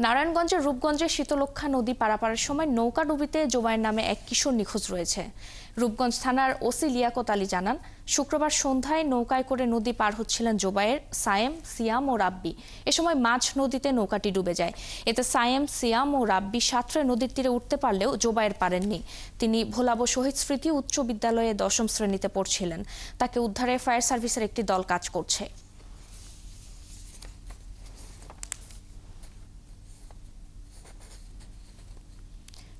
নারায়ণগঞ্জের রূপগঞ্জে শীতলক্ষ্যা নদী পারাপারের সময় নৌকাডুবিতে জোবায়ের নামে এক কিশোর নিখোঁজ রয়েছে। রূপগঞ্জ থানার ওসি লিয়াকত আলী জানান, শুক্রবার সন্ধ্যায় নৌকায় করে নদী পার হচ্ছিলেন জোবায়ের, সায়েম, সিয়াম ও রাব্বি। এ সময় মাঝ নদীতে নৌকাটি ডুবে যায়। এতে সায়েম, সিয়াম ও রাব্বি সাঁতরে নদীর তীরে উঠতে পারলেও জোবায়ের পারেননি। তিনি ভোলাবো শহীদ স্মৃতি উচ্চ বিদ্যালয়ে ১০ম শ্রেণীতে পড়ছিলেন। তাকে উদ্ধারে ফায়ার সার্ভিসের একটি দল কাজ করছে।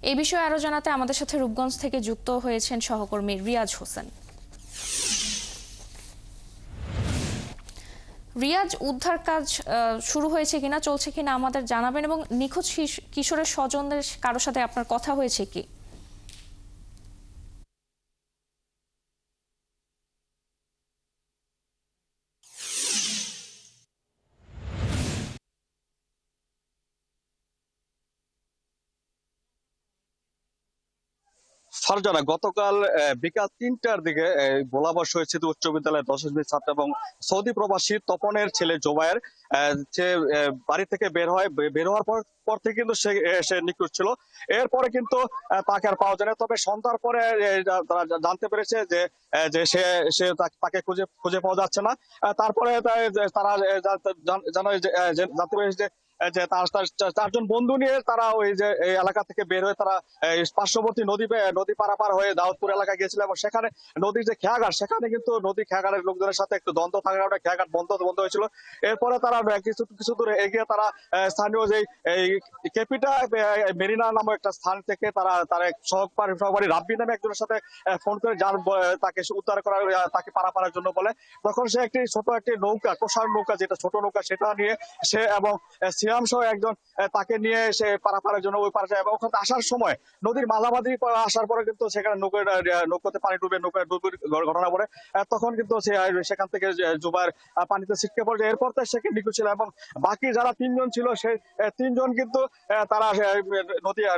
এই বিষয়ে আরো জানাতে আমাদের সাথে রূপগঞ্জ থেকে যুক্ত হয়েছেন সহকর্মী রিয়াজ হোসেন। রিয়াজ, উদ্ধার কাজ শুরু হয়েছে কিনা, চলছে কিনা আমাদের জানাবেন, এবং নিখোঁজ কিশোরের স্বজনদের কারোর সাথে আপনার কথা হয়েছে কি? ফারজানা, গতকাল বিকাল ৩টার দিকে ভোলাবো শহীদ স্মৃতি উচ্চ বিদ্যালয়ের ১০ম শ্রেণীর ছাত্র এবং সৌদি প্রবাসী তপনের ছেলে জোবায়ের সে বাড়ি থেকে বের হওয়ার পর থেকে কিন্তু সে নিখোঁজ ছিল। এরপরে কিন্তু তাকে আর পাওয়া যায় না। তবে সন্ধ্যার পরে তারা জানতে পেরেছে যে যে সে সে তাকে খুঁজে পাওয়া যাচ্ছে না। তারপরে তারা জানতে পেরেছে যে যে তার চারজন বন্ধু নিয়ে তারা ওই যে এই এলাকা থেকে বের হয়ে তারা পার্শ্ববর্তী নদী পারাপার হয়ে দাউদপুর এলাকায় গিয়েছিল এবং সেখানে নদীর যে খেয়াঘাট, সেখানে কিন্তু নদী খেয়াঘাটের লোকজনের সাথে একটু দ্বন্দ্ব থাকার কারণে খেয়াঘাট বন্ধ হয়েছিল। এরপরে তারা কিছু দূরে এগিয়ে তারা স্থানীয় যে ক্যাপিটা মেরিনা নামক একটা স্থান থেকে তার এক সহকারী রাব্বি নামে একজনের সাথে ফোন করে তাকে উদ্ধার করার, তাকে পারাপারের জন্য বলে। তখন সে ছোট একটি নৌকা, কোষার নৌকা, যেটা ছোট নৌকা, সেটা নিয়ে সে এবং সিয়াম সহ একজন তাকে নিয়ে সে পারাপারের জন্য ওই পারে যায় এবং ওখানে আসার সময় নদীর মাঝামাঝি আসার পরে কিন্তু সেখানে নৌকাতে পানি ডুবে ঘটনা পড়ে। তখন কিন্তু সেখান থেকে জোবায়ের পানিতে ছিটকে পড়ে। এরপর সে নিখোঁজ ছিল এবং বাকি যারা ৩জন ছিল সেই ৩জন কিন্তু তারা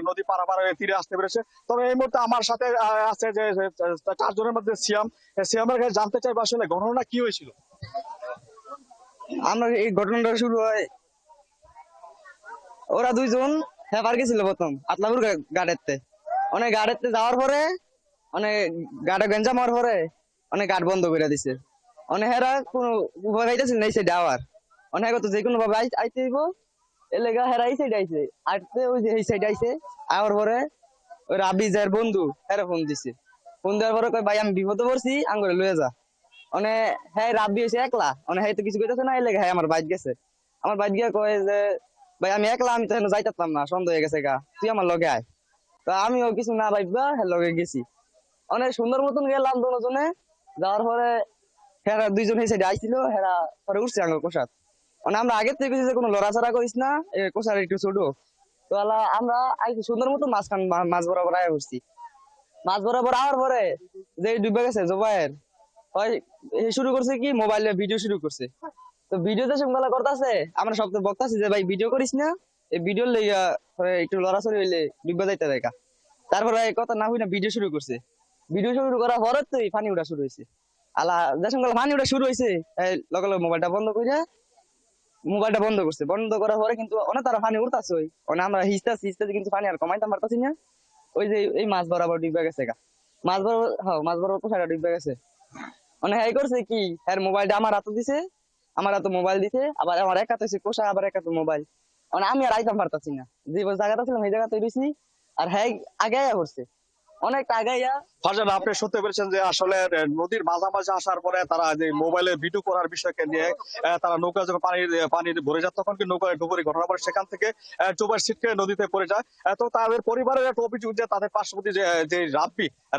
নদী পারাপার হয়ে তীরে আসতে পেরেছে। তবে এই মুহূর্তে আমার সাথে আছে যে ৪ জনের মধ্যে সিয়ামের কাছে জানতে চাইবো আসলে ঘটনা কি হয়েছিল। আমরা এই ঘটনাটা শুরু হয়, ওরা দুইজন হেফার গেছিল প্রথম আতলাপুর গাড়েতে। অনেক গাড়েতে যাওয়ার পরে অনেক গাড়ে গেঞ্জাম হওয়ার পরে অনেক গাড় বন্ধ করে দিছে। অনেক হেরা কোনো উপায় পাইতেছিল না এই সাইডে আওয়ার। অনেক তো যে কোনো ভাবে আইতে দিব এলাকা হেরা এই সাইডে আইছে, আইতে ওই যে এই সাইডে আইছে। আওয়ার পরে ওই রাবি যার বন্ধু হেরা ফোন দিছে। ফোন দেওয়ার পরে কয় ভাই আমি বিপদে পড়ছি, আঙ্গুরে লয়ে যা। অনেক হ্যাঁ রাব্বি এসে একলা, অনেক হ্যাঁ তো কিছু কইতেছে না, এলাকা হ্যাঁ আমার বাইক গেছে। আমার বাইক গিয়ে কয় যে ভাই আমি একলা, আমি তো যাইতাম না, সন্দেহ হয়ে গেছে গা, তুই আমার লগে আয়। তো আমিও কিছু না ভাববা হ্যাঁ লগে গেছি। অনেক সুন্দর মতন গেলাম দুজনে। যাওয়ার পরে হেরা দুইজন এই সাইডে আইছিল, হেরা পরে উঠছে আঙ্গ কোষাত। মানে আমরা আগের থেকে যে কোনো লড়াচড়া করিস না, কোষার একটু ছোট তো আমরা আইছি সুন্দর মতন মাছ বরাবর আয়া করছি। মাছ বরাবর আওয়ার পরে যে ডুবে গেছে জোবায়ের, হয় শুরু করছে কি মোবাইলে ভিডিও শুরু করছে। তো ভিডিওতে সঙ্গালা করতেছে, আমরা সব তো বকতাছি যে ভাই ভিডিও করিস না, এই ভিডিও লইয়া একটু লড়াচড়ি হইলে ডুবে যাইতে দেখা। তারপরে কথা না হই না ভিডিও শুরু করছে। ভিডিও শুরু করার পরে তো পানি উঠা শুরু হয়েছে। আলা যে সঙ্গালা পানি উঠা শুরু হয়েছে, লগে লগে মোবাইলটা বন্ধ করছে। বন্ধ করার পরে কিন্তু অনেক তারা পানি উঠতেছে, ওই আমরা হিচতেছি কিন্তু পানি আর কমাইতে পারতাছি না। ওই যে এই মাছ বরাবর ডুবে গেছে গা, মাছ বরাবর পোশাকটা ডুবে গেছে। মানে হ্যাঁ করছে কি, হ্যাঁ মোবাইলটা আমার হাতে দিছে, আমার হাতে মোবাইল দিছে, আবার আমার এক হাতে কোষা, আবার এক হাতে মোবাইল। মানে আমি আর আইতাম পারতাছি না, যে জায়গাটা ছিলাম এই জায়গাতে রয়েছি। আর হ্যাঁ আগে করছে, অনেকটা আগে। ফারজানা, আপনি শুনতে পেরেছেন যে আসলে নদীর মাঝামাঝি আসার পরে তারা যে মোবাইলে ভিডিও করার বিষয়কে নিয়ে তারা নৌকা যখন পানি ভরে যায় তখন কিন্তু নৌকায় ডুবুরি ঘটনা পড়ে, সেখান থেকে জোবায়ের ছিটকে নদীতে পড়ে যায়। তো তাদের পরিবারের একটা অভিযোগ যে তাদের পার্শ্ববর্তী যে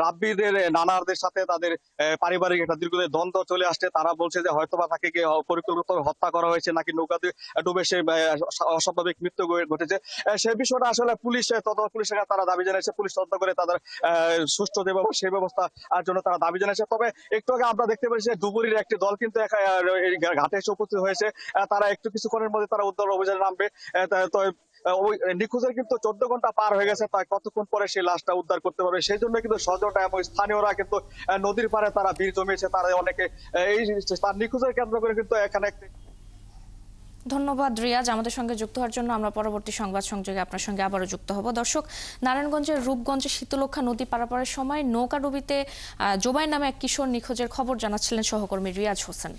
রাব্বিদের নানাদের সাথে তাদের পারিবারিক একটা দীর্ঘদিন দ্বন্দ্ব চলে আসছে। তারা বলছে যে হয়তোবা তাকে পরিকল্পিত হত্যা করা হয়েছে, নাকি নৌকাতে ডুবে সে অস্বাভাবিক মৃত্যু ঘটেছে। সেই বিষয়টা আসলে পুলিশের তারা দাবি জানিয়েছে, পুলিশ তদন্ত করে তাদের সুষ্ঠু সেই ব্যবস্থা জন্য তারা দাবি জানিয়েছে। তবে একটু আগে আমরা দেখতে পেয়েছি ডুবুরির একটি দল কিন্তু ঘাটে এসে উপস্থিত হয়েছে। তারা একটু কিছুক্ষণের মধ্যে তারা উদ্ধার অভিযানে নামবে। তো ওই নিখোঁজের কিন্তু 14 ঘন্টা পার হয়ে গেছে, তাই কতক্ষণ পরে সেই লাশটা উদ্ধার করতে পারবে সেই জন্য কিন্তু স্বজনরা এবং স্থানীয়রা কিন্তু নদীর পাড়ে তারা ভিড় জমিয়েছে। তারা অনেকে এই তার নিখোঁজের কেন্দ্র করে কিন্তু এখানে ধন্যবাদ রিয়াজ, আমাদের সঙ্গে যুক্ত হওয়ার জন্য। আমরা পরবর্তী সংবাদ সংযোগে আপনার সঙ্গে আবারও যুক্ত হব। দর্শক, নারায়ণগঞ্জের রূপগঞ্জে শীতলক্ষ্যা নদী পারাপারের সময় নৌকাডুবিতে জোবায়ের নামে এক কিশোর নিখোঁজের খবর জানাচ্ছিলেন সহকর্মী রিয়াজ হোসেন।